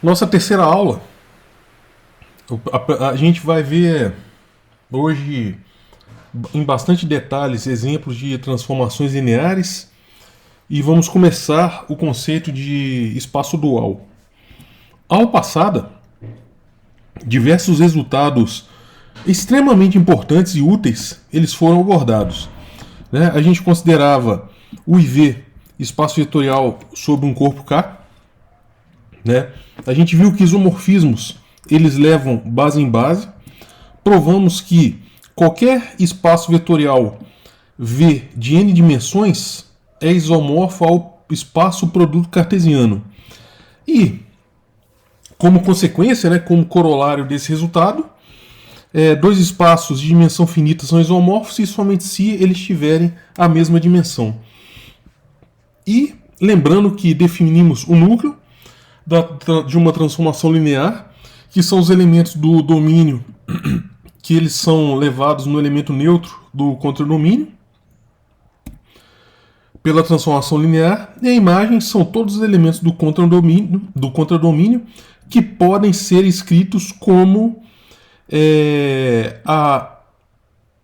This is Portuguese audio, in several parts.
Nossa terceira aula, a gente vai ver hoje em bastante detalhes exemplos de transformações lineares e vamos começar o conceito de espaço dual. A aula passada, diversos resultados extremamente importantes e úteis eles foram abordados. Né? A gente considerava o IV, espaço vetorial sobre um corpo K. Né? A gente viu que isomorfismos eles levam base em base. Provamos que qualquer espaço vetorial V de n dimensões é isomorfo ao espaço produto cartesiano. E, como consequência, né, como corolário desse resultado, dois espaços de dimensão finita são isomorfos se somente se eles tiverem a mesma dimensão. E lembrando que definimos o núcleo de uma transformação linear, que são os elementos do domínio que eles são levados no elemento neutro do contradomínio pela transformação linear, e a imagem são todos os elementos do contradomínio que podem ser escritos como a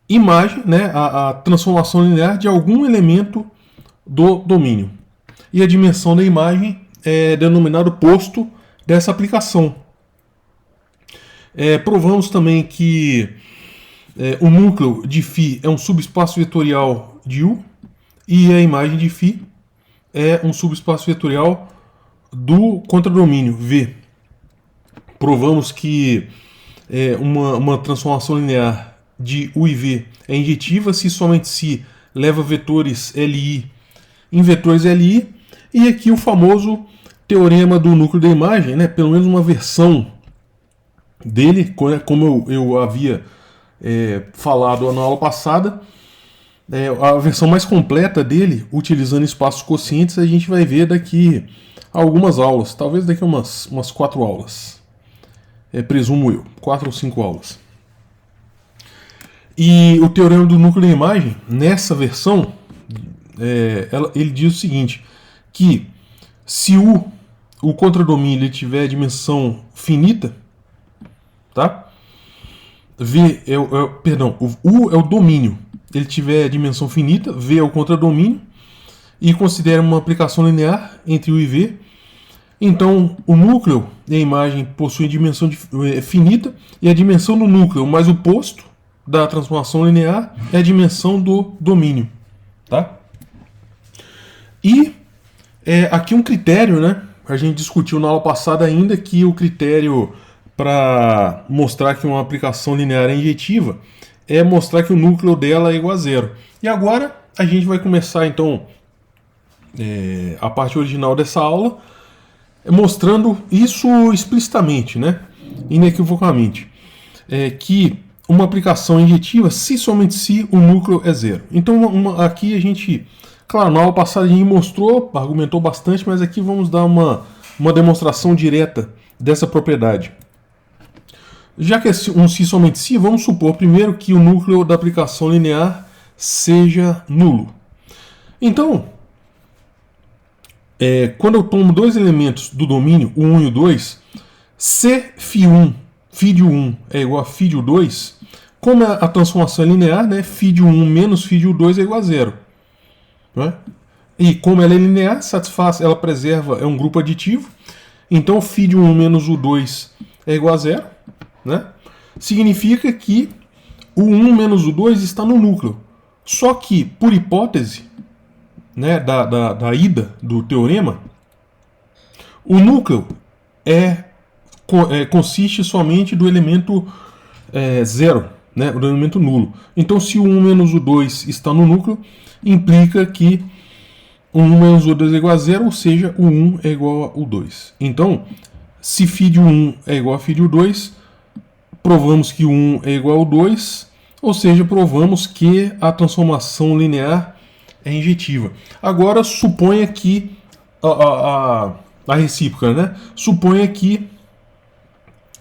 imagem, né, a transformação linear de algum elemento do domínio. E a dimensão da imagem é denominado posto dessa aplicação. Provamos também que o núcleo de φ é um subespaço vetorial de U e a imagem de φ é um subespaço vetorial do contradomínio V. Provamos que uma transformação linear de U e V é injetiva se somente se leva vetores Li em vetores Li, e aqui o famoso teorema do núcleo da imagem, né, pelo menos uma versão dele, como eu havia falado na aula passada, a versão mais completa dele, utilizando espaços quocientes, a gente vai ver daqui a algumas aulas, talvez daqui a umas 4 aulas. Presumo eu, 4 ou 5 aulas. E o teorema do núcleo da imagem, nessa versão, ele diz o seguinte, que se o contradomínio ele tiver dimensão finita, tá? O U é o domínio. Ele tiver dimensão finita, V é o contradomínio, e considera uma aplicação linear entre U e V. Então, o núcleo e a imagem possuem dimensão finita, e a dimensão do núcleo mais o posto da transformação linear é a dimensão do domínio. Tá? E aqui um critério, né? A gente discutiu na aula passada ainda que o critério para mostrar que uma aplicação linear é injetiva é mostrar que o núcleo dela é igual a zero. E agora a gente vai começar então a parte original dessa aula mostrando isso explicitamente, né? Inequivocamente, que uma aplicação injetiva se somente se o núcleo é zero. Então aqui a gente, claro, na aula passada a gente mostrou, argumentou bastante, mas aqui vamos dar uma demonstração direta dessa propriedade. Já que é um se somente se, vamos supor primeiro que o núcleo da aplicação linear seja nulo. Então, quando eu tomo dois elementos do domínio, o 1 e o 2, se φ1, φ de 1 é igual a φ de 2, como a transformação é linear, né, φ de 1 menos φ de 2 é igual a zero. Né? E como ela é linear, satisfaz, ela preserva, é um grupo aditivo, então φ de 1 menos o 2 é igual a zero. Né? Significa que o 1 menos o 2 está no núcleo. Só que, por hipótese, né, da ida do teorema, o núcleo consiste somente do elemento zero, né, do elemento nulo. Então, se o 1 menos o 2 está no núcleo, implica que o 1 menos o 2 é igual a zero, ou seja, o 1 é igual ao 2. Então, se φ de 1 é igual a φ de 2, provamos que o 1 é igual ao 2, ou seja, provamos que a transformação linear é injetiva. Agora, suponha que a recíproca, né? Suponha que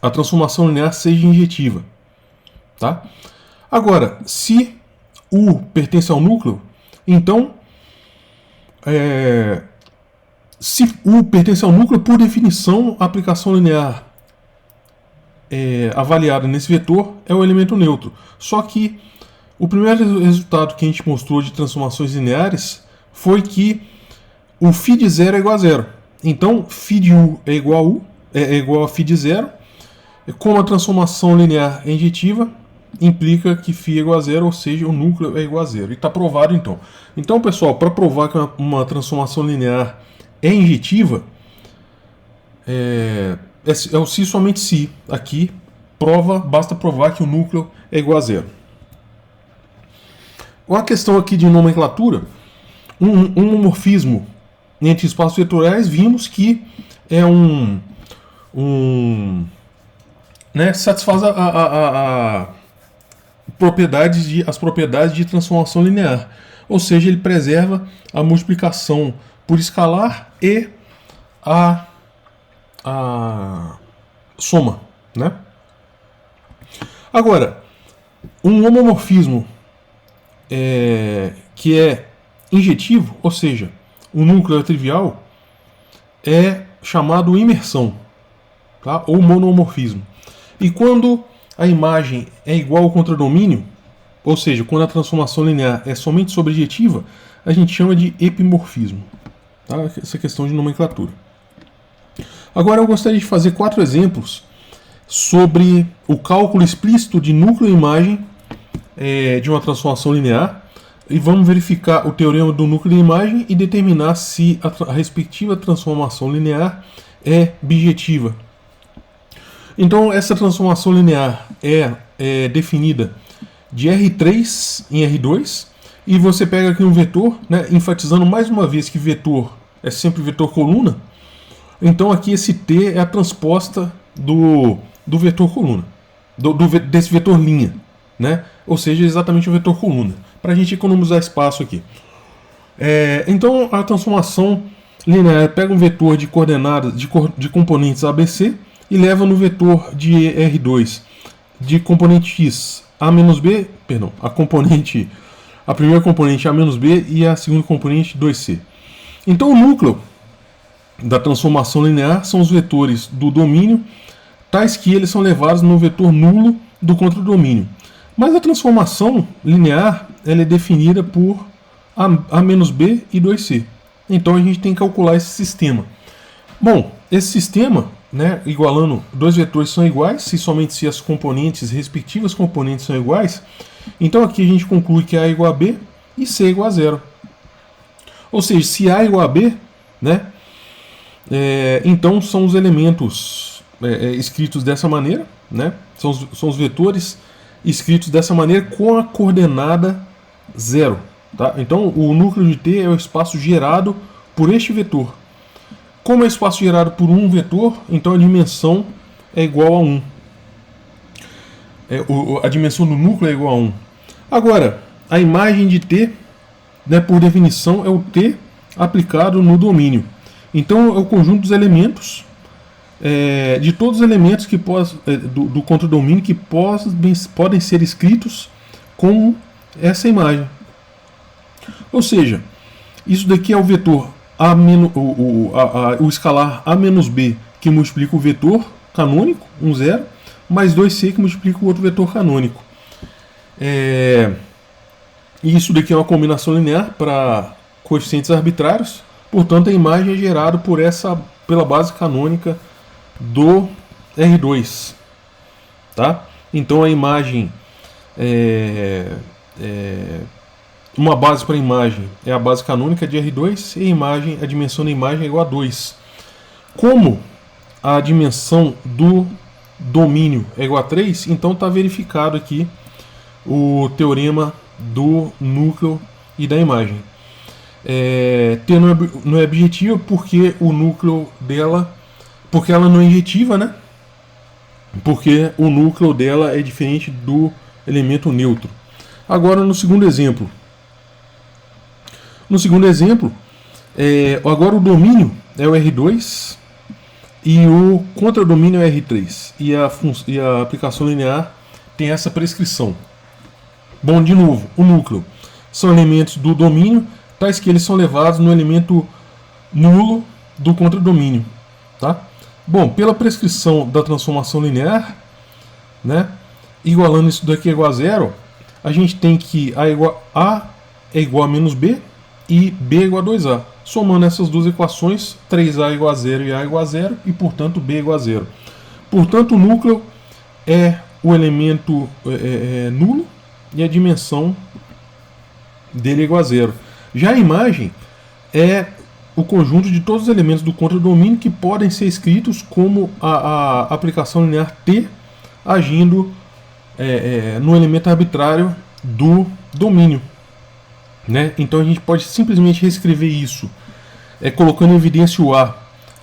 a transformação linear seja injetiva. Tá? Agora, se U pertence ao núcleo, então Se U pertence ao núcleo, por definição, a aplicação linear avaliada nesse vetor é o elemento neutro. Só que o primeiro resultado que a gente mostrou de transformações lineares foi que o φ de 0 é igual a 0. Então, φ de U é igual a U, é igual a φ de 0. Como a transformação linear é injetiva, implica que φ é igual a 0, ou seja, o núcleo é igual a 0. E está provado então. Então, pessoal, para provar que uma transformação linear é injetiva, é o se somente se. Aqui, basta provar que o núcleo é igual a 0. Uma questão aqui de nomenclatura, um homorfismo entre espaços vetoriais, vimos que é satisfaz as propriedades de transformação linear. Ou seja, ele preserva a multiplicação por escalar e a soma, né? Agora, um homomorfismo que é injetivo, ou seja, o núcleo é trivial, é chamado imersão, tá? Ou monomorfismo. E quando a imagem é igual ao contradomínio, ou seja, quando a transformação linear é somente sobrejetiva, a gente chama de epimorfismo. Tá? Essa questão de nomenclatura. Agora eu gostaria de fazer 4 exemplos sobre o cálculo explícito de núcleo e imagem de uma transformação linear. E vamos verificar o teorema do núcleo e imagem e determinar se a respectiva transformação linear é bijetiva. Então, essa transformação linear é definida de R3 em R2, e você pega aqui um vetor, né, enfatizando mais uma vez que vetor é sempre vetor coluna. Então, aqui esse T é a transposta do vetor coluna, desse vetor linha, né? Ou seja, exatamente o vetor coluna, para a gente economizar espaço aqui. Então, a transformação linear pega um vetor de coordenadas de componentes ABC e leva no vetor de R2 de componente x a menos b, perdão, a primeira componente a menos b e a segunda componente 2c. Então, o núcleo da transformação linear são os vetores do domínio, tais que eles são levados no vetor nulo do contradomínio. Mas a transformação linear ela é definida por a menos b e 2c. Então a gente tem que calcular esse sistema. Bom, esse sistema, né, igualando dois vetores são iguais, se somente se as componentes, respectivas componentes são iguais, então aqui a gente conclui que A é igual a B e C é igual a 0. Ou seja, se A é igual a B, né, então são os elementos escritos dessa maneira, né, são os vetores escritos dessa maneira com a coordenada 0. Tá? Então o núcleo de T é o espaço gerado por este vetor. Como é espaço gerado por um vetor, então a dimensão é igual a 1. A dimensão do núcleo é igual a 1. Agora, a imagem de T, né, por definição, é o T aplicado no domínio. Então é o conjunto dos elementos, de todos os elementos que do contradomínio que podem ser escritos com essa imagem. Ou seja, isso daqui é o vetor o escalar a menos b que multiplica o vetor canônico, 1, 0, mais 2c que multiplica o outro vetor canônico. E isso daqui é uma combinação linear para coeficientes arbitrários, portanto a imagem é gerada pela base canônica do R2. Tá? Então a imagem uma base para a imagem é a base canônica de R2 e a dimensão da imagem é igual a 2. Como a dimensão do domínio é igual a 3, então está verificado aqui o teorema do núcleo e da imagem. T não é objetiva porque o núcleo dela, porque ela não é injetiva, né? Porque o núcleo dela é diferente do elemento neutro. Agora no segundo exemplo. Agora o domínio é o R2 e o contradomínio é o R3. E a aplicação linear tem essa prescrição. Bom, de novo, o núcleo são elementos do domínio, tais que eles são levados no elemento nulo do contradomínio, tá? Bom, pela prescrição da transformação linear, né, igualando isso daqui igual a zero, a gente tem que A é igual a menos B e B é igual a 2A. Somando essas duas equações, 3A é igual a zero e A é igual a zero, e portanto B é igual a zero. Portanto, o núcleo é o elemento nulo e a dimensão dele é igual a zero. Já a imagem é o conjunto de todos os elementos do contradomínio que podem ser escritos como a aplicação linear T agindo no elemento arbitrário do domínio, né? Então a gente pode simplesmente reescrever isso colocando em evidência o A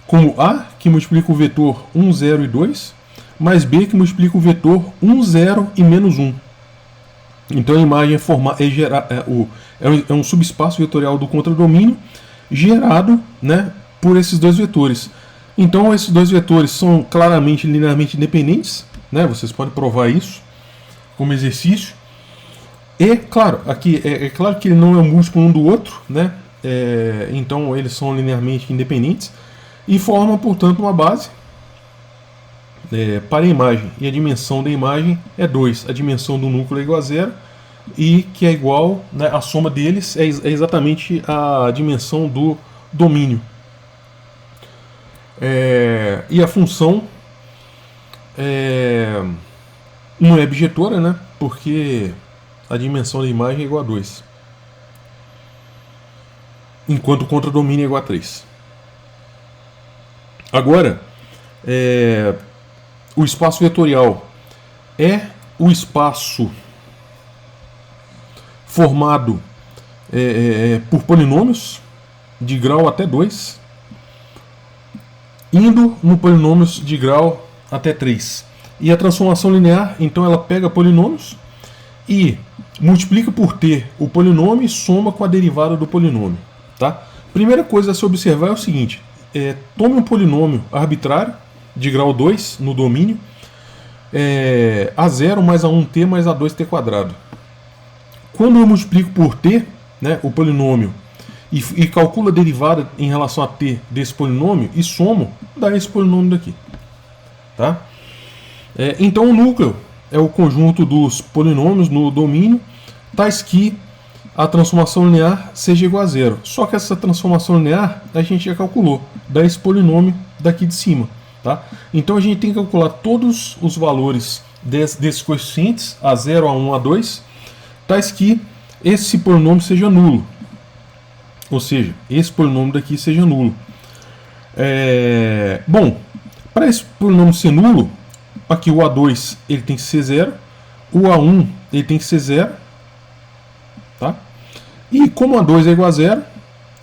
como A, que multiplica o vetor 1, 0 e 2, mais B, que multiplica o vetor 1, 0 e menos 1. Então a imagem é um subespaço vetorial do contradomínio gerado, né, por esses dois vetores. Então esses dois vetores são claramente linearmente independentes, né? Vocês podem provar isso como exercício. E claro, aqui é claro que ele não é um múltiplo um do outro, né? Então eles são linearmente independentes e formam, portanto, uma base para a imagem. E a dimensão da imagem é 2. A dimensão do núcleo é igual a 0 e que é igual, né, a soma deles é exatamente a dimensão do domínio. E a função não é bijetora, né? Porque a dimensão da imagem é igual a 2. Enquanto o contradomínio é igual a 3. Agora, o espaço vetorial é o espaço formado por polinômios de grau até 2, indo no polinômios de grau até 3. E a transformação linear, então, ela pega polinômios e multiplica por t o polinômio e soma com a derivada do polinômio. Tá? Primeira coisa a se observar é o seguinte: tome um polinômio arbitrário de grau 2 no domínio, A0 mais A1t mais A2t quadrado. Quando eu multiplico por t, né, o polinômio, e calculo a derivada em relação a t desse polinômio e somo, dá esse polinômio daqui. Tá? Então o núcleo é o conjunto dos polinômios no domínio, tais que a transformação linear seja igual a zero. Só que essa transformação linear a gente já calculou, dá esse polinômio daqui de cima. Tá? Então a gente tem que calcular todos os valores desses coeficientes, A0, A1, A2, tais que esse polinômio seja nulo. Ou seja, esse polinômio daqui seja nulo. Bom, para esse polinômio ser nulo, aqui o A2 ele tem que ser 0, o A1 ele tem que ser 0, tá? E como o A2 é igual a 0,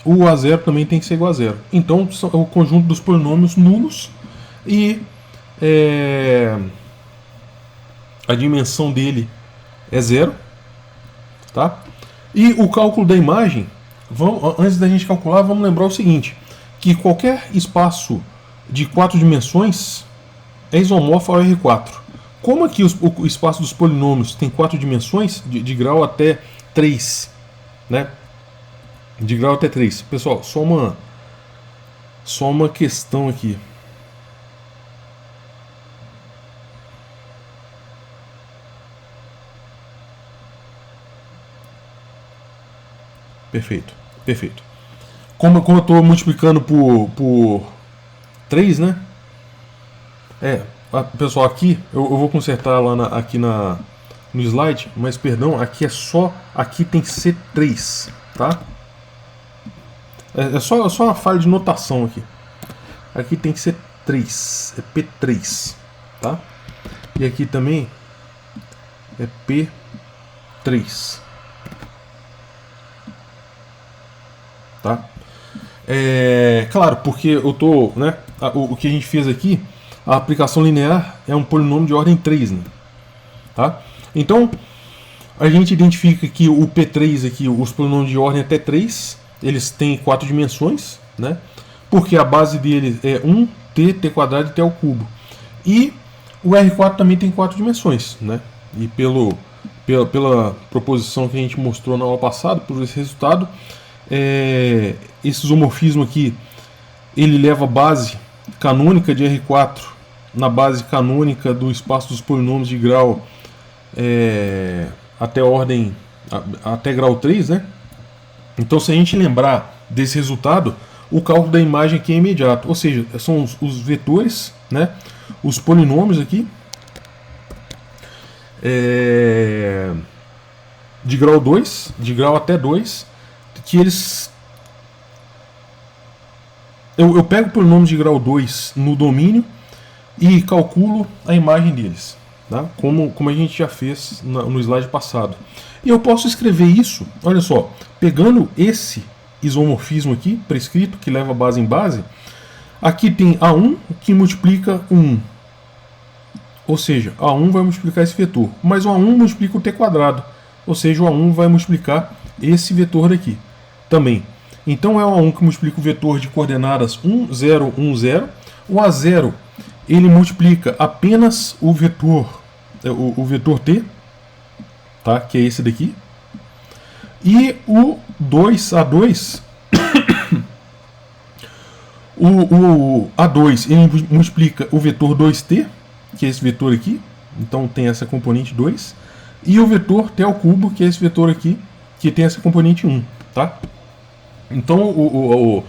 o A0 também tem que ser igual a 0. Então é o conjunto dos polinômios nulos e a dimensão dele é 0, tá? E o cálculo da imagem, antes da gente calcular, vamos lembrar o seguinte, que qualquer espaço de 4 dimensões é isomorfo ao R4. Como aqui o espaço dos polinômios tem 4 dimensões, de grau até 3, né? De grau até 3. Pessoal, só uma questão aqui. Perfeito, perfeito. Como eu estou multiplicando por 3, né? Pessoal, aqui eu vou consertar lá no slide, mas perdão, aqui aqui tem que ser 3, tá? É só uma falha de notação aqui. Aqui tem que ser 3, é P3, tá? E aqui também é P3. Tá? Claro, porque eu tô, né, o que a gente fez aqui, a aplicação linear é um polinômio de ordem 3, né? Tá? Então, a gente identifica que o P3 aqui, os polinômios de ordem até 3, eles têm 4 dimensões, né? Porque a base deles é 1t, t quadrado e t ao cubo. E o R4 também tem 4 dimensões, né? E pela proposição que a gente mostrou na aula passada, por esse resultado, esse isomorfismo aqui, ele leva a base canônica de R4 na base canônica do espaço dos polinômios de grau até grau 3, né? Então, se a gente lembrar desse resultado, o cálculo da imagem aqui é imediato, ou seja, são os vetores, né? Os polinômios aqui de grau 2, de grau até 2, que eles... Eu pego o polinômio de grau 2 no domínio e calculo a imagem deles, tá? Como a gente já fez no slide passado. E eu posso escrever isso, olha só, pegando esse isomorfismo aqui, prescrito, que leva base em base, aqui tem A1 que multiplica o 1. Ou seja, A1 vai multiplicar esse vetor, mas o A1 multiplica o t quadrado, ou seja, o A1 vai multiplicar esse vetor daqui também. Então é o A1 que multiplica o vetor de coordenadas 1, 0, 1, 0. O A0 ele multiplica apenas o vetor t, tá? Que é esse daqui. E o A2, o A2 ele multiplica o vetor 2t, que é esse vetor aqui. Então tem essa componente 2. E o vetor t ao cubo, que é esse vetor aqui, que tem essa componente 1, tá? Então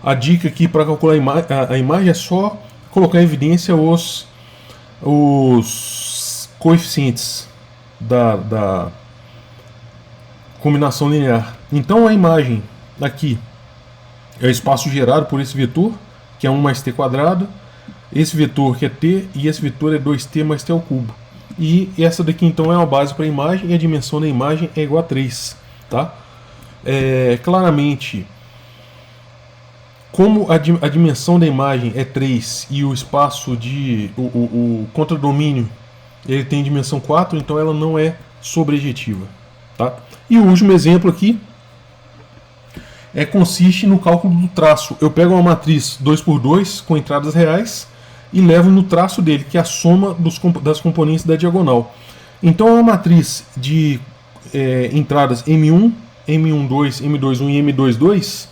a dica aqui para calcular a imagem é só colocar em evidência os coeficientes da combinação linear. Então a imagem aqui é o espaço gerado por esse vetor, que é 1 mais t quadrado, esse vetor que é t, e esse vetor é 2t mais t ao cubo. E essa daqui então é uma base para a imagem, e a dimensão da imagem é igual a 3, tá? Claramente, como a dimensão da imagem é 3 e o espaço o contradomínio ele tem dimensão 4, então ela não é sobrejetiva, tá? E o último exemplo aqui consiste no cálculo do traço. Eu pego uma matriz 2×2 com entradas reais e levo no traço dele, que é a soma das componentes da diagonal. Então é uma matriz de entradas M1, M12, M21 e M22.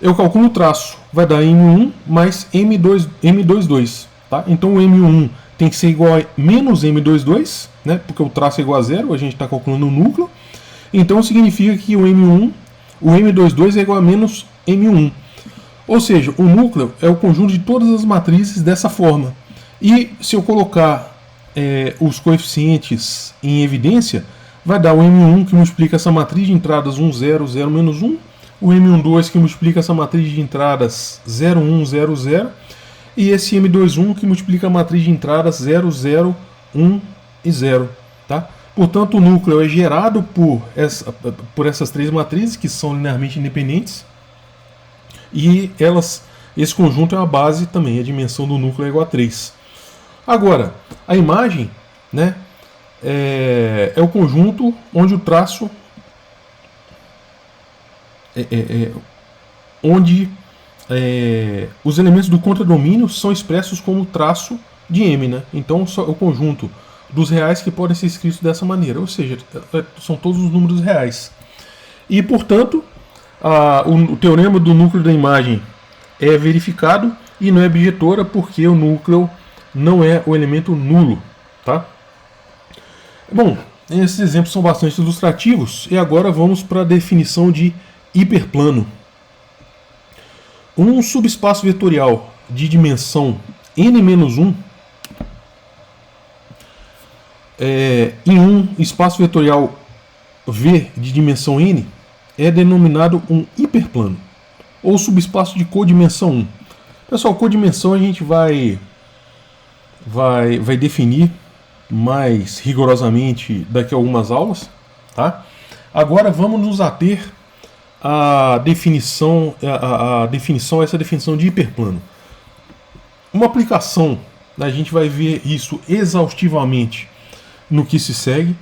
Eu calculo o traço, vai dar M1 mais M22, tá? Então o M1 tem que ser igual a menos M22, né? Porque o traço é igual a 0, a gente está calculando o núcleo. Então significa que o M22 é igual a menos M1. Ou seja, o núcleo é o conjunto de todas as matrizes dessa forma. E se eu colocar os coeficientes em evidência, vai dar o M1 que multiplica essa matriz de entradas 1, 0, 0, menos 1. O M12 que multiplica essa matriz de entradas 0, 1, 0, 0. E esse M21 que multiplica a matriz de entradas 0, 0, 1 e 0. Tá? Portanto, o núcleo é gerado por essas três matrizes, que são linearmente independentes. E esse conjunto é uma base também, a dimensão do núcleo é igual a 3. Agora, a imagem, né, é o conjunto onde o traço onde os elementos do contradomínio são expressos como traço de M, né? Então é o conjunto dos reais que podem ser escritos dessa maneira, ou seja, são todos os números reais. E, portanto, o teorema do núcleo da imagem é verificado e não é bijetora, porque o núcleo não é o elemento nulo, tá? Bom, esses exemplos são bastante ilustrativos, e agora vamos para a definição de hiperplano. Um subespaço vetorial de dimensão n-1 em um espaço vetorial V de dimensão n é denominado um hiperplano, ou subespaço de codimensão 1. Pessoal, codimensão a gente vai definir mais rigorosamente daqui a algumas aulas, tá? Agora vamos nos ater à definição, essa definição de hiperplano. Uma aplicação, a gente vai ver isso exaustivamente no que se segue.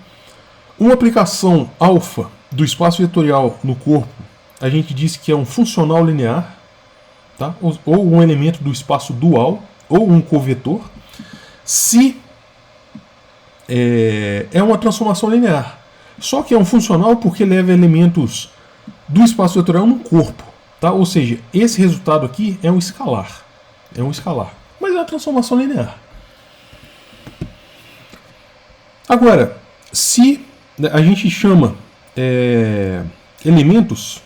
Uma aplicação alfa do espaço vetorial no corpo, a gente diz que é um funcional linear, tá? Ou um elemento do espaço dual, ou um covetor, se é uma transformação linear. Só que é um funcional porque leva elementos do espaço vetorial no corpo. Tá? Ou seja, esse resultado aqui é um escalar. É um escalar. Mas é uma transformação linear. Agora, se a gente chama elementos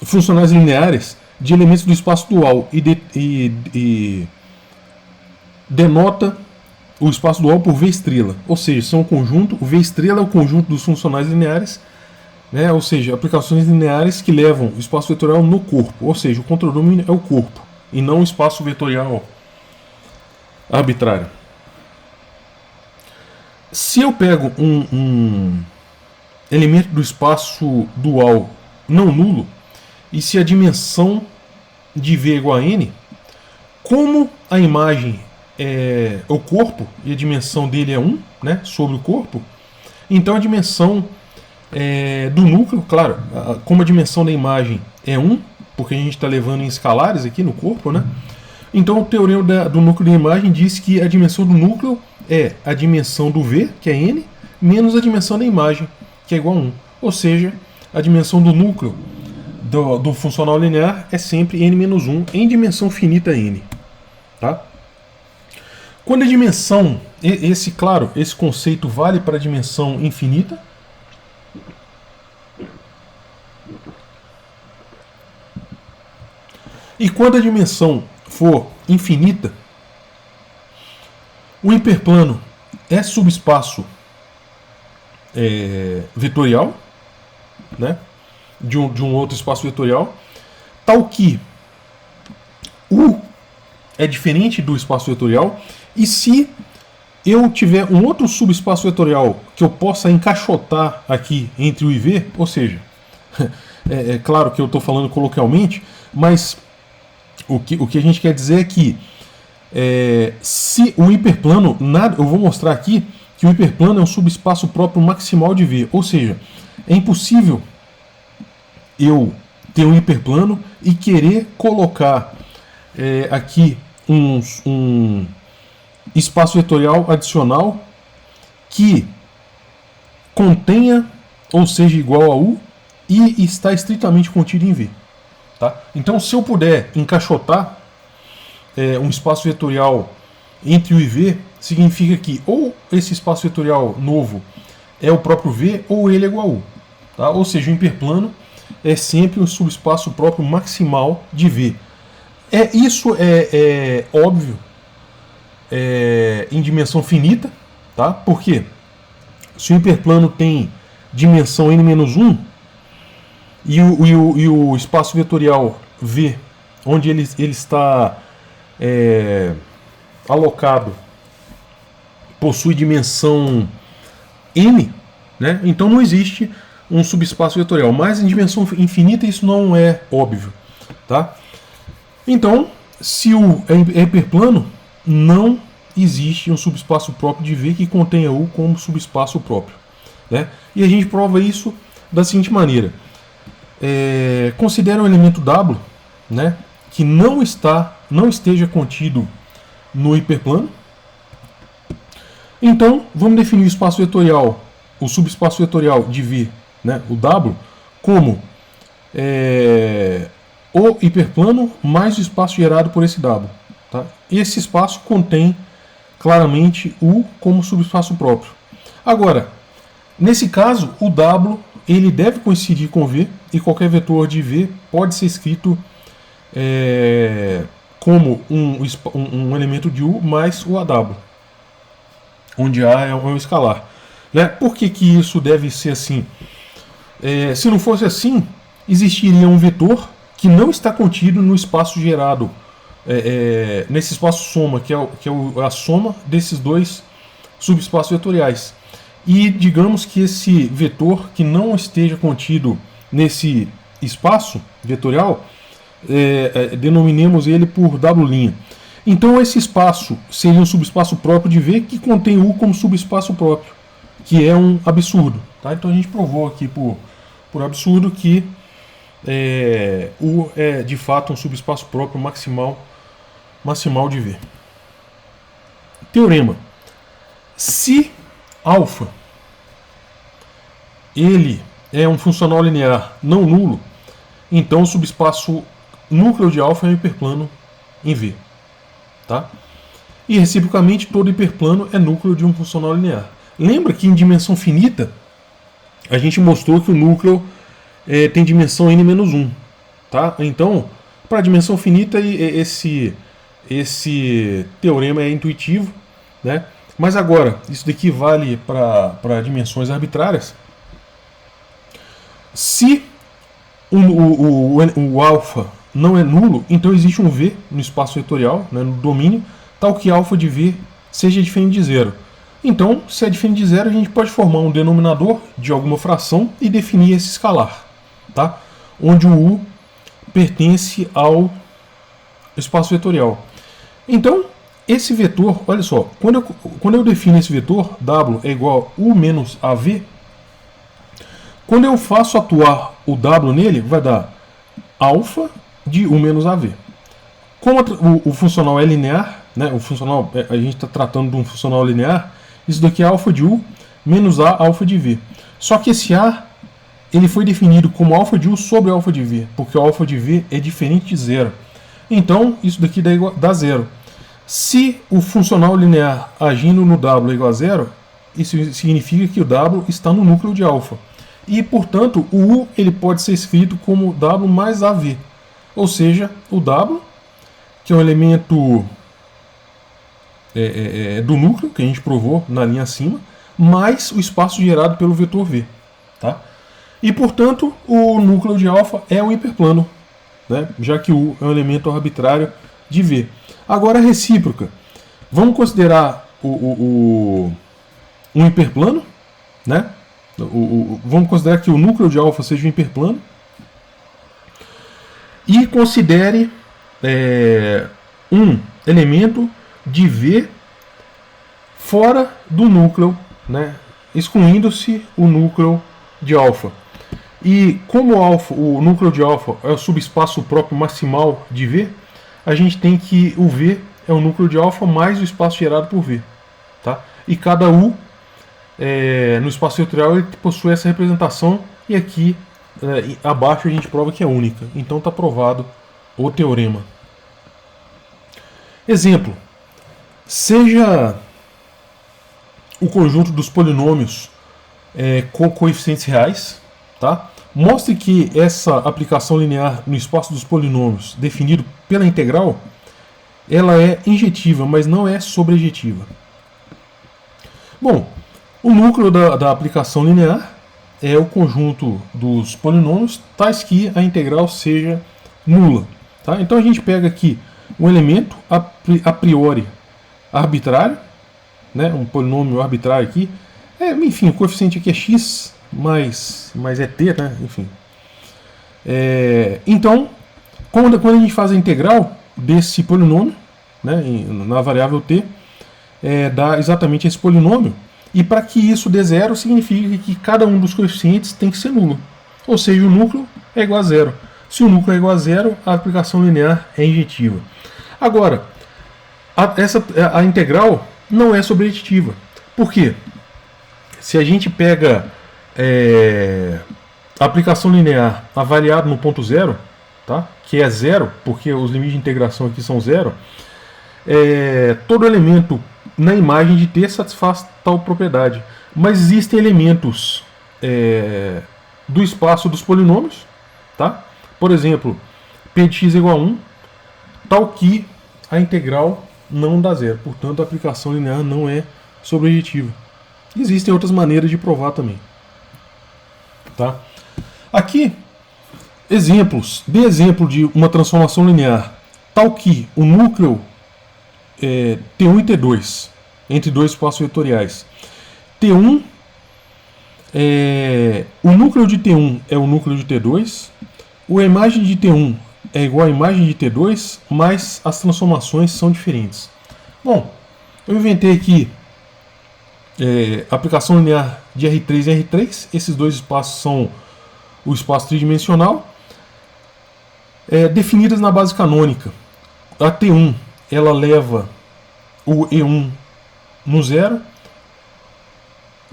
funcionais lineares de elementos do espaço dual e denota o espaço dual por V estrela. Ou seja, são um conjunto, o V estrela é o conjunto dos funcionais lineares, né? Ou seja, aplicações lineares que levam o espaço vetorial no corpo. Ou seja, o contradomínio é o corpo e não o espaço vetorial arbitrário. Se eu pego um elemento do espaço dual não nulo, e se a dimensão de V é igual a n, como a imagem é o corpo, e a dimensão dele é 1, né, sobre o corpo, então a dimensão do núcleo, claro, como a dimensão da imagem é 1, porque a gente está levando em escalares aqui no corpo, né, então o teorema do núcleo da imagem diz que a dimensão do núcleo é a dimensão do V, que é n, menos a dimensão da imagem, que é igual a 1. Ou seja, a dimensão do núcleo do funcional linear é sempre n-1 em dimensão finita n. Tá? Quando a dimensão, claro, esse conceito vale para a dimensão infinita. E quando a dimensão for infinita, o hiperplano é subespaço vetorial, né, de um outro espaço vetorial, tal que U é diferente do espaço vetorial, e se eu tiver um outro subespaço vetorial que eu possa encaixotar aqui entre U e V, ou seja, é claro que eu estou falando coloquialmente, mas o que a gente quer dizer é que se o hiperplano, eu vou mostrar aqui que o hiperplano é um subespaço próprio maximal de V, ou seja, é impossível eu ter um hiperplano e querer colocar aqui um espaço vetorial adicional que contenha ou seja igual a U e está estritamente contido em V. Tá? Então, se eu puder encaixotar um espaço vetorial entre U e V, significa que ou esse espaço vetorial novo é o próprio V ou ele é igual a U. Tá? Ou seja, o hiperplano é sempre um subespaço próprio maximal de V. Isso é óbvio em dimensão finita, tá? Porque se o hiperplano tem dimensão n-1 e o espaço vetorial V, onde ele está alocado, possui dimensão n, né? Então não existe um subespaço vetorial. Mas em dimensão infinita isso não é óbvio. Tá? Então, se o é hiperplano, não existe um subespaço próprio de V que contenha U como subespaço próprio. Né? E a gente prova isso da seguinte maneira. Considera um elemento W, né, que não esteja contido no hiperplano. Então, vamos definir o espaço vetorial, o subespaço vetorial de V, né, o W, como o hiperplano mais o espaço gerado por esse W. Tá? Esse espaço contém claramente U como subespaço próprio. Agora, nesse caso, o W ele deve coincidir com V, e qualquer vetor de V pode ser escrito como um elemento de U mais o AW, onde A é um escalar. Né? Por que isso deve ser assim? Se não fosse assim, existiria um vetor que não está contido no espaço gerado, nesse espaço soma, que é a soma desses dois subespaços vetoriais. E digamos que esse vetor que não esteja contido nesse espaço vetorial, denominemos ele por W'. Então esse espaço seria um subespaço próprio de V que contém U como subespaço próprio, que é um absurdo. Tá? Então a gente provou aqui por absurdo que U é de fato um subespaço próprio maximal de V. Teorema. Se alfa ele é um funcional linear não nulo, então o subespaço núcleo de alfa é um hiperplano em V. Tá? E reciprocamente, todo hiperplano é núcleo de um funcional linear. Lembra que em dimensão finita a gente mostrou que o núcleo tem dimensão n-1. Tá? Então, para a dimensão finita, esse teorema é intuitivo. Né? Mas agora, isso daqui vale para dimensões arbitrárias. Se o alfa não é nulo, então existe um V no espaço vetorial, né, no domínio, tal que alfa de V seja diferente de zero. Então, se é diferente de zero, a gente pode formar um denominador de alguma fração e definir esse escalar, tá? Onde o U pertence ao espaço vetorial. Então, esse vetor, olha só, quando eu defino esse vetor, W é igual a U menos AV, quando eu faço atuar o W nele, vai dar alfa de U menos AV. Como o funcional é linear, né, o funcional, a gente está tratando de um funcional linear, isso daqui é alfa de U menos A alfa de V. Só que esse A ele foi definido como alfa de U sobre alfa de V, porque o alfa de V é diferente de zero. Então, isso daqui dá zero. Se o funcional linear agindo no W é igual a zero, isso significa que o W está no núcleo de alfa. E, portanto, o U ele pode ser escrito como W mais AV. Ou seja, o W, que é um elemento do núcleo, que a gente provou na linha acima, mais o espaço gerado pelo vetor V. Tá? E, portanto, o núcleo de alfa é um hiperplano, né? Já que o U é um elemento arbitrário de V. Agora, a recíproca. Vamos considerar um hiperplano, né? Vamos considerar que o núcleo de alfa seja um hiperplano e considere um elemento de V fora do núcleo, né, excluindo-se o núcleo de alfa. E como o núcleo de alfa é o subespaço próprio maximal de V, a gente tem que o V é o núcleo de alfa mais o espaço gerado por V. Tá? E cada U no espaço vetorial ele possui essa representação, e aqui abaixo a gente prova que é única. Então está provado o teorema. Exemplo: seja o conjunto dos polinômios com coeficientes reais, tá? Mostre que essa aplicação linear no espaço dos polinômios definido pela integral ela é injetiva, mas não é sobrejetiva. Bom, o núcleo da aplicação linear é o conjunto dos polinômios tais que a integral seja nula. Tá? Então a gente pega aqui um elemento a priori arbitrário, né? Um polinômio arbitrário aqui. Enfim, o coeficiente aqui é x, mas é t, né? Enfim. Então, quando a gente faz a integral desse polinômio, né, na variável t, dá exatamente esse polinômio. E para que isso dê zero, significa que cada um dos coeficientes tem que ser nulo. Ou seja, o núcleo é igual a zero. Se o núcleo é igual a zero, a aplicação linear é injetiva. Agora, a integral não é sobrejetiva. Por quê? Se a gente pega a aplicação linear avaliada no ponto zero, tá? Que é zero, porque os limites de integração aqui são zero, todo elemento na imagem de T satisfaz tal propriedade. Mas existem elementos do espaço dos polinômios, tá? Por exemplo, p de x é igual a 1, tal que a integral não dá zero. Portanto, a aplicação linear não é sobrejetiva. Existem outras maneiras de provar também. Tá? Aqui, dê exemplo de uma transformação linear tal que o núcleo T1 e T2, entre dois espaços vetoriais. T1, o núcleo de T1 é o núcleo de T2, a imagem de T1 é igual à imagem de T2, mas as transformações são diferentes. Bom, eu inventei aqui aplicação linear de R3 e R3, esses dois espaços são o espaço tridimensional, definidas na base canônica. A T1 ela leva o E1 no zero,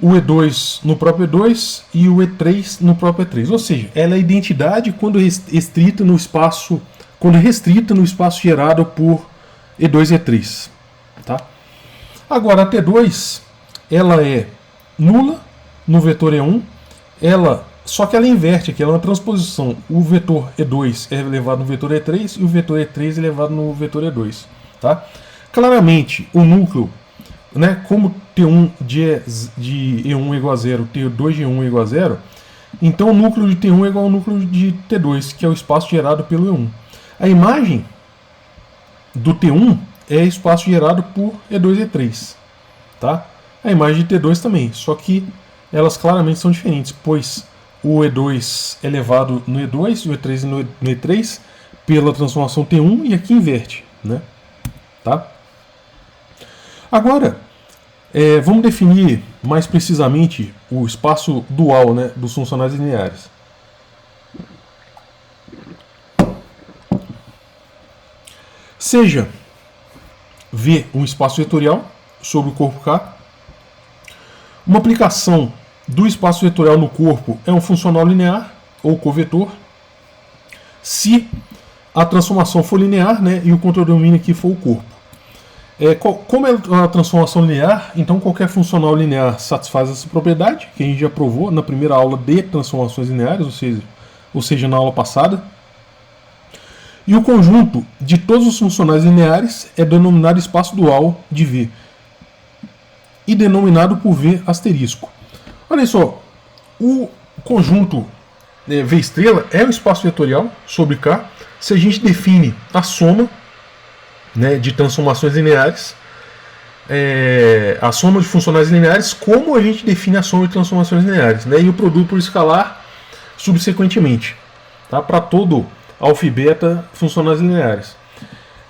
o E2 no próprio E2 e o E3 no próprio E3. Ou seja, ela é identidade quando restrita no espaço, gerado por E2 e E3. Tá? Agora a T2 ela é nula no vetor E1, só que ela inverte aqui, ela é uma transposição. O vetor E2 é elevado no vetor E3 e o vetor E3 é elevado no vetor E2. Tá? Claramente, o núcleo, né, como T1 de E1 é igual a 0, T2 de E1 é igual a 0, então o núcleo de T1 é igual ao núcleo de T2, que é o espaço gerado pelo E1. A imagem do T1 é espaço gerado por E2 e E3. Tá? A imagem de T2 também, só que elas claramente são diferentes, pois o E2 é elevado no E2 e o E3 no E3 pela transformação T1 e aqui inverte. Né? Tá? Agora, vamos definir mais precisamente o espaço dual, né, dos funcionais lineares. Seja V um espaço vetorial sobre o corpo K, uma aplicação do espaço vetorial no corpo é um funcional linear ou covetor, se a transformação for linear, né, e o contradomínio aqui for o corpo. Como é uma transformação linear, então qualquer funcional linear satisfaz essa propriedade, que a gente já provou na primeira aula de transformações lineares, ou seja, na aula passada. E o conjunto de todos os funcionais lineares é denominado espaço dual de V, e denominado por V asterisco. Olha só, o conjunto V estrela é um espaço vetorial sobre K, se a gente define a soma, né, de transformações lineares, a soma de funcionais lineares, como a gente define a soma de transformações lineares, né, e o produto por escalar subsequentemente, tá, para todo alfa e beta funcionais lineares.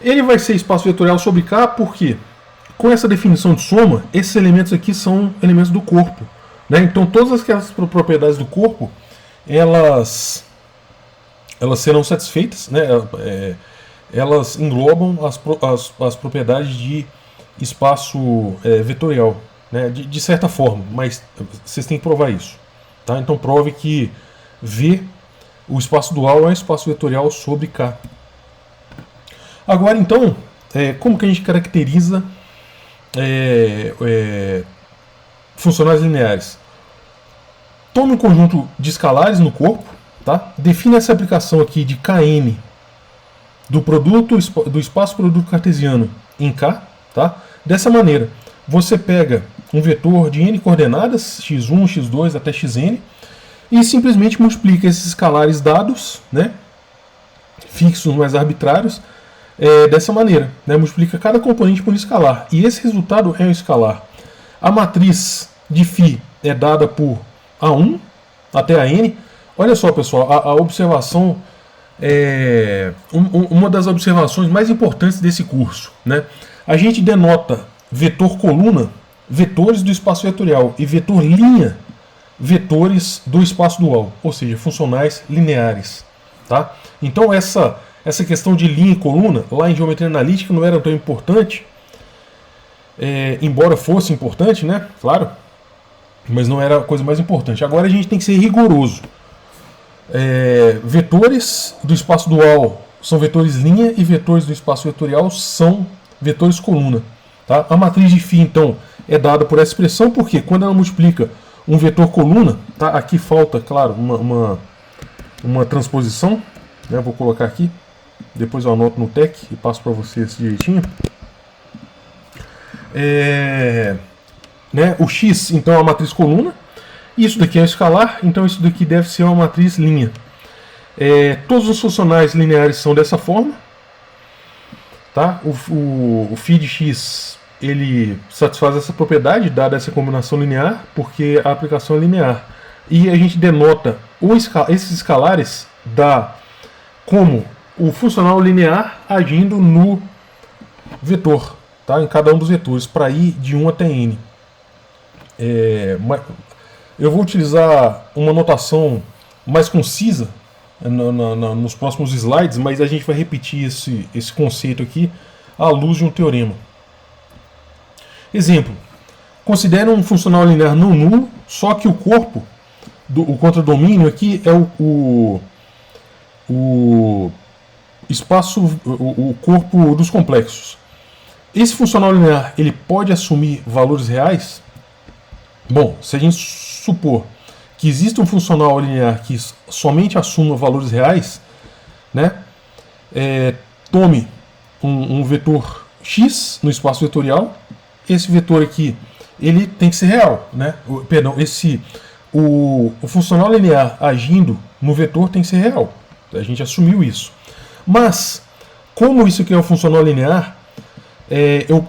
Ele vai ser espaço vetorial sobre K porque, com essa definição de soma, esses elementos aqui são elementos do corpo. Né, então todas aquelas propriedades do corpo, elas serão satisfeitas, né, elas englobam as propriedades de espaço vetorial, né, de certa forma, mas vocês têm que provar isso. Tá? Então prove que V, o espaço dual, é um espaço vetorial sobre K. Agora então, como que a gente caracteriza funcionais lineares? Tome um conjunto de escalares no corpo, tá? Define essa aplicação aqui de Kn do espaço produto cartesiano em K, tá? Dessa maneira, você pega um vetor de n coordenadas, x1, x2 até xn, e simplesmente multiplica esses escalares dados, né, fixos mais arbitrários, dessa maneira, né, multiplica cada componente por um escalar, e esse resultado é um escalar. A matriz de φ é dada por A1 até a n. Olha só, pessoal, a observação uma das observações mais importantes desse curso, né? A gente denota vetor coluna, vetores do espaço vetorial, e vetor linha, vetores do espaço dual, ou seja, funcionais lineares. Tá? Então essa questão de linha e coluna, lá em geometria analítica, não era tão importante, embora fosse importante, né? Claro, mas não era a coisa mais importante. Agora a gente tem que ser rigoroso. Vetores do espaço dual são vetores linha e vetores do espaço vetorial são vetores coluna. Tá? A matriz de φ, então, é dada por essa expressão, porque quando ela multiplica um vetor coluna, tá? Aqui falta, claro, uma transposição, né? Vou colocar aqui, depois eu anoto no TEC e passo para vocês direitinho. Né? O x, então, é a matriz coluna. Isso daqui é um escalar, então isso daqui deve ser uma matriz linha. Todos os funcionais lineares são dessa forma. Tá? O φ de x, ele satisfaz essa propriedade, dada essa combinação linear, porque a aplicação é linear. E a gente denota esses escalares como o funcional linear agindo no vetor, tá? Em cada um dos vetores, para ir de 1 até n. Eu vou utilizar uma notação mais concisa nos próximos slides, mas a gente vai repetir esse conceito aqui à luz de um teorema. Exemplo: Considera um funcional linear não nulo, só que o corpo, o contradomínio aqui é o espaço, o corpo dos complexos. Esse funcional linear ele pode assumir valores reais? Bom, se a gente supor que existe um funcional linear que somente assuma valores reais, né? Tome um vetor x no espaço vetorial. Esse vetor aqui ele tem que ser real, né? O funcional linear agindo no vetor tem que ser real. A gente assumiu isso. Mas como isso aqui é um funcional linear,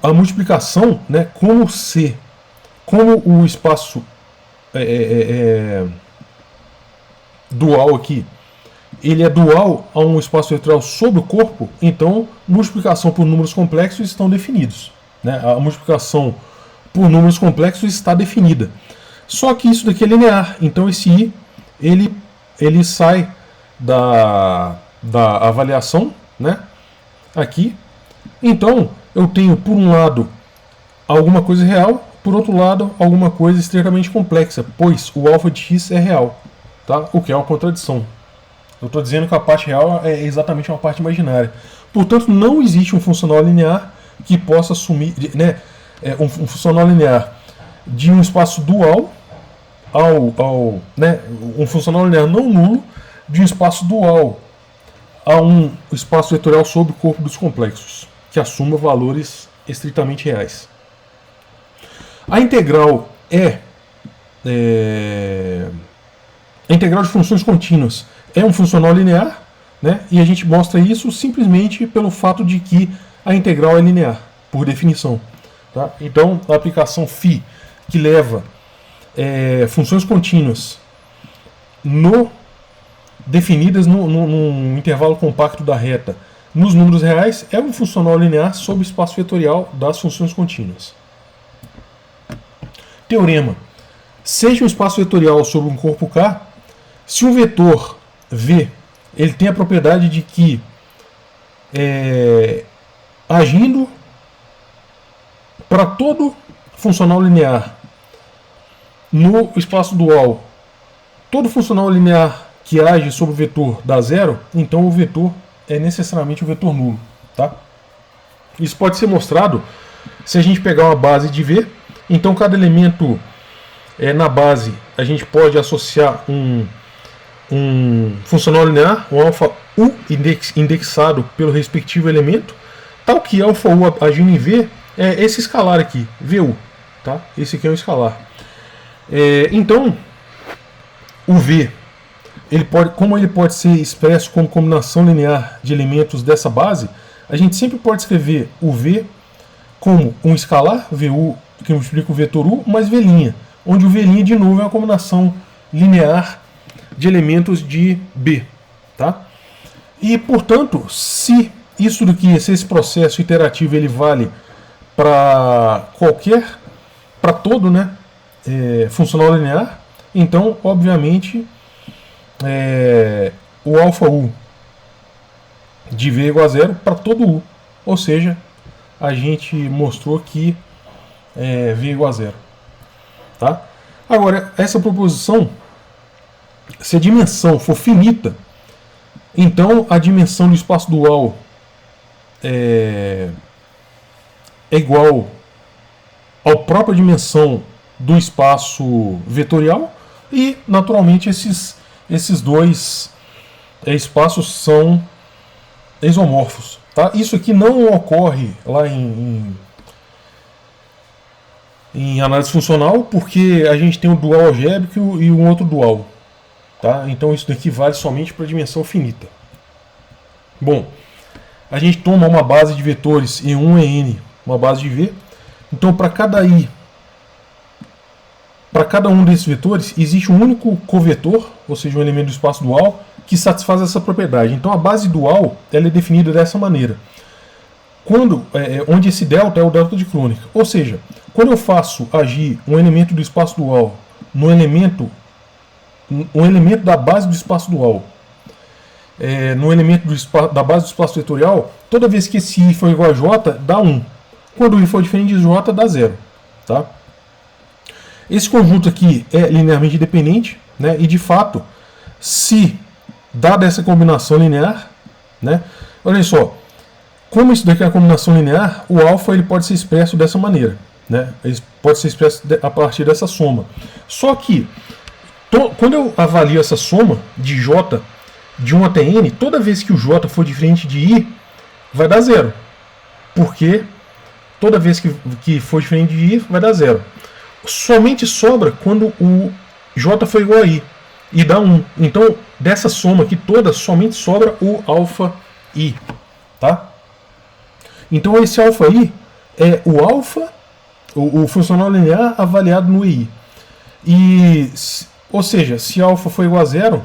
a multiplicação, né? Como o espaço dual aqui, ele é dual a um espaço vetorial sobre o corpo, então multiplicação por números complexos estão definidos, né? A multiplicação por números complexos está definida. Só que isso daqui é linear, então esse i ele sai da avaliação, né? Aqui. Então eu tenho por um lado alguma coisa real, por outro lado alguma coisa extremamente complexa, pois o alfa de x é real, tá? O que é uma contradição. Eu estou dizendo que a parte real é exatamente uma parte imaginária. Portanto, não existe um funcional linear que possa assumir, né, um funcional linear de um espaço dual né, um funcional linear não nulo de um espaço dual a um espaço vetorial sobre o corpo dos complexos, que assuma valores estritamente reais. A integral a integral de funções contínuas é um funcional linear, né? E a gente mostra isso simplesmente pelo fato de que a integral é linear, por definição. Tá? Então, a aplicação φ que leva funções contínuas definidas num intervalo compacto da reta nos números reais é um funcional linear sobre o espaço vetorial das funções contínuas. Teorema. Seja um espaço vetorial sobre um corpo K, se um vetor V ele tem a propriedade de que agindo para todo funcional linear no espaço dual, todo funcional linear que age sobre o vetor dá zero, então o vetor é necessariamente um vetor nulo. Tá? Isso pode ser mostrado se a gente pegar uma base de V. Então cada elemento na base a gente pode associar um funcional linear, um alfa U indexado pelo respectivo elemento, tal que alfa U agindo em V é esse escalar aqui, VU. Tá? Esse aqui é um escalar. Então, o V, como ele pode ser expresso como combinação linear de elementos dessa base, a gente sempre pode escrever o V como um escalar, VU, que multiplica o vetor U, mais V', onde o V' de novo é uma combinação linear de elementos de B. Tá? E, portanto, se esse processo iterativo ele vale para todo, né, funcional linear, então, obviamente, o alfa U de V igual a zero para todo U. Ou seja, a gente mostrou que V igual a zero. Tá? Agora, essa proposição, se a dimensão for finita, então a dimensão do espaço dual é igual à própria dimensão do espaço vetorial e, naturalmente, esses dois espaços são isomorfos. Tá? Isso aqui não ocorre lá em análise funcional, porque a gente tem um dual algébrico e um outro dual. Tá? Então isso daqui vale somente para a dimensão finita. Bom, a gente toma uma base de vetores E1 e N, uma base de V. Então para cada um desses vetores existe um único covetor, ou seja, um elemento do espaço dual, que satisfaz essa propriedade. Então a base dual ela é definida dessa maneira. Onde esse delta é o delta de Kronecker. Ou seja, quando eu faço agir um elemento do espaço dual um elemento da base do espaço dual no elemento da base do espaço vetorial, toda vez que esse i for igual a j, dá 1. Quando o i for diferente de j, dá 0. Tá? Esse conjunto aqui é linearmente independente, né? E de fato, se dada essa combinação linear, né? Olha só, como isso daqui é uma combinação linear, o alfa ele pode ser expresso dessa maneira, né? Ele pode ser expresso a partir dessa soma. Só que quando eu avalio essa soma de j de 1 até n, toda vez que o j for diferente de i, vai dar zero. Porque toda vez que for diferente de i, vai dar zero. Somente sobra quando o j for igual a i, e dá 1. Então, dessa soma aqui toda, somente sobra o alfa i. Tá? Então, esse alfa i é o alfa, o funcional linear avaliado no i. Ou seja, se alfa for igual a zero,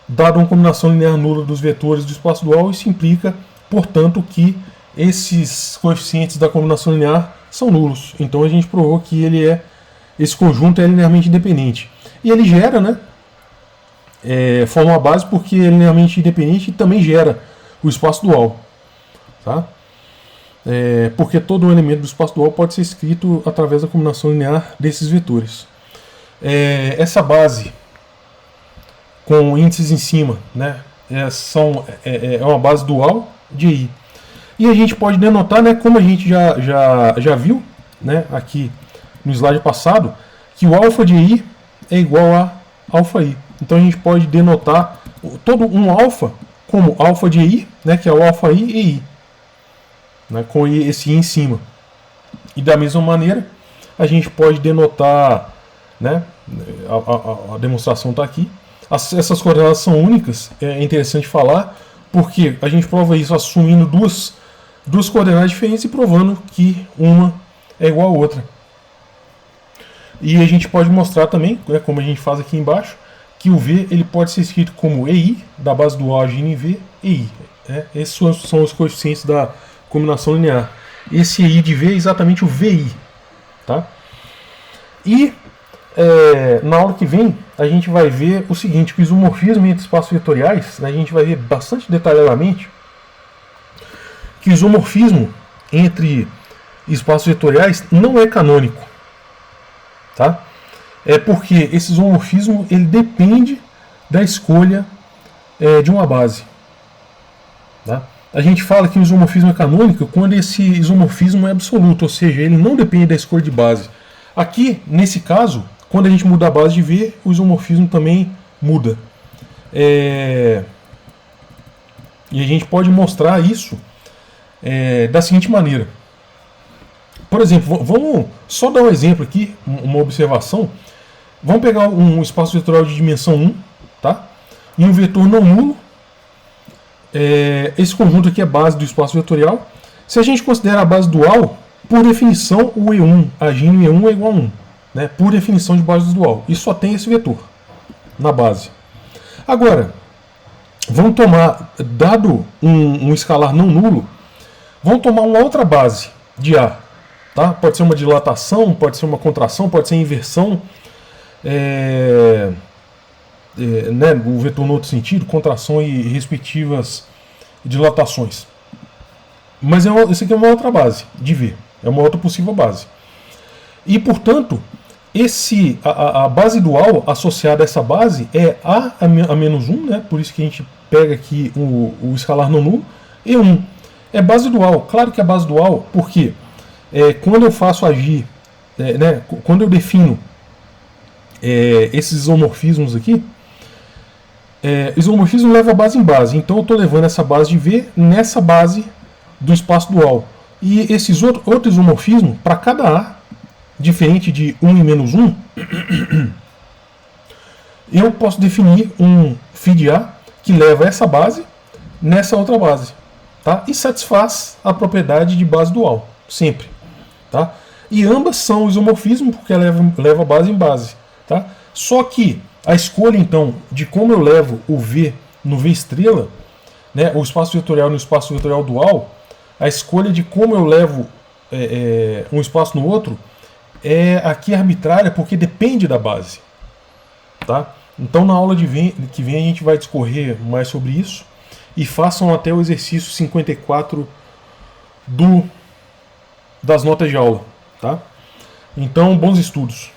dada uma combinação linear nula dos vetores do espaço dual, isso implica, portanto, que esses coeficientes da combinação linear são nulos. Então a gente provou que esse conjunto é linearmente independente. E ele gera, né, forma uma base porque é linearmente independente e também gera o espaço dual. Tá? Porque todo um elemento do espaço dual pode ser escrito através da combinação linear desses vetores. Essa base com índices em cima, né, é uma base dual de i. E a gente pode denotar, né, como a gente já viu, né, aqui no slide passado, que o alfa de i é igual a alfa i. Então a gente pode denotar todo um alfa como alfa de i, né, que é o alfa i e i, né, com esse i em cima. E da mesma maneira, a gente pode denotar, né, a demonstração está aqui. Essas coordenadas são únicas, é interessante falar, porque a gente prova isso assumindo duas coordenadas diferentes e provando que uma é igual à outra. E a gente pode mostrar também, né, como a gente faz aqui embaixo, que o v ele pode ser escrito como EI, da base dual agindo em V, EI. Esses são os coeficientes da combinação linear. Esse EI de V é exatamente o VI. Tá? E na aula que vem a gente vai ver o seguinte, que o isomorfismo entre espaços vetoriais, né, a gente vai ver bastante detalhadamente que o isomorfismo entre espaços vetoriais não é canônico. Tá? Porque esse isomorfismo ele depende da escolha de uma base. Tá? A gente fala que o isomorfismo é canônico quando esse isomorfismo é absoluto, ou seja, ele não depende da escolha de base. Aqui, nesse caso, quando a gente muda a base de V, o isomorfismo também muda. E a gente pode mostrar isso da seguinte maneira. Por exemplo, vamos só dar um exemplo aqui, uma observação. Vamos pegar um espaço vetorial de dimensão 1, tá? E um vetor não nulo. Esse conjunto aqui é a base do espaço vetorial. Se a gente considera a base dual, por definição, o E1 agindo em E1 é igual a 1. Né? Por definição de base dual. E só tem esse vetor na base. Agora, vamos tomar, dado um escalar não nulo, vamos tomar uma outra base de A. Tá? Pode ser uma dilatação, pode ser uma contração, pode ser inversão. Né, o vetor no outro sentido, contração e respectivas dilatações. Mas isso aqui é uma outra base de V. É uma outra possível base. E, portanto, a base dual associada a essa base é A menos 1, né? Por isso que a gente pega aqui o escalar não nulo, e 1. É base dual. Claro que é base dual, porque quando eu faço agir, né, quando eu defino esses isomorfismos aqui, isomorfismo leva a base em base. Então eu estou levando essa base de V nessa base do espaço dual. E esses outros isomorfismos, para cada A, diferente de 1 e menos 1, eu posso definir um φ de A que leva essa base nessa outra base. Tá? E satisfaz a propriedade de base dual, sempre. Tá? E ambas são isomorfismo porque leva base em base. Tá? Só que a escolha, então, de como eu levo o V no V estrela, né, o espaço vetorial no espaço vetorial dual, a escolha de como eu levo um espaço no outro é aqui arbitrária porque depende da base. Tá? Então, na aula que vem a gente vai discorrer mais sobre isso e façam até o exercício 54 das notas de aula. Tá? Então, bons estudos.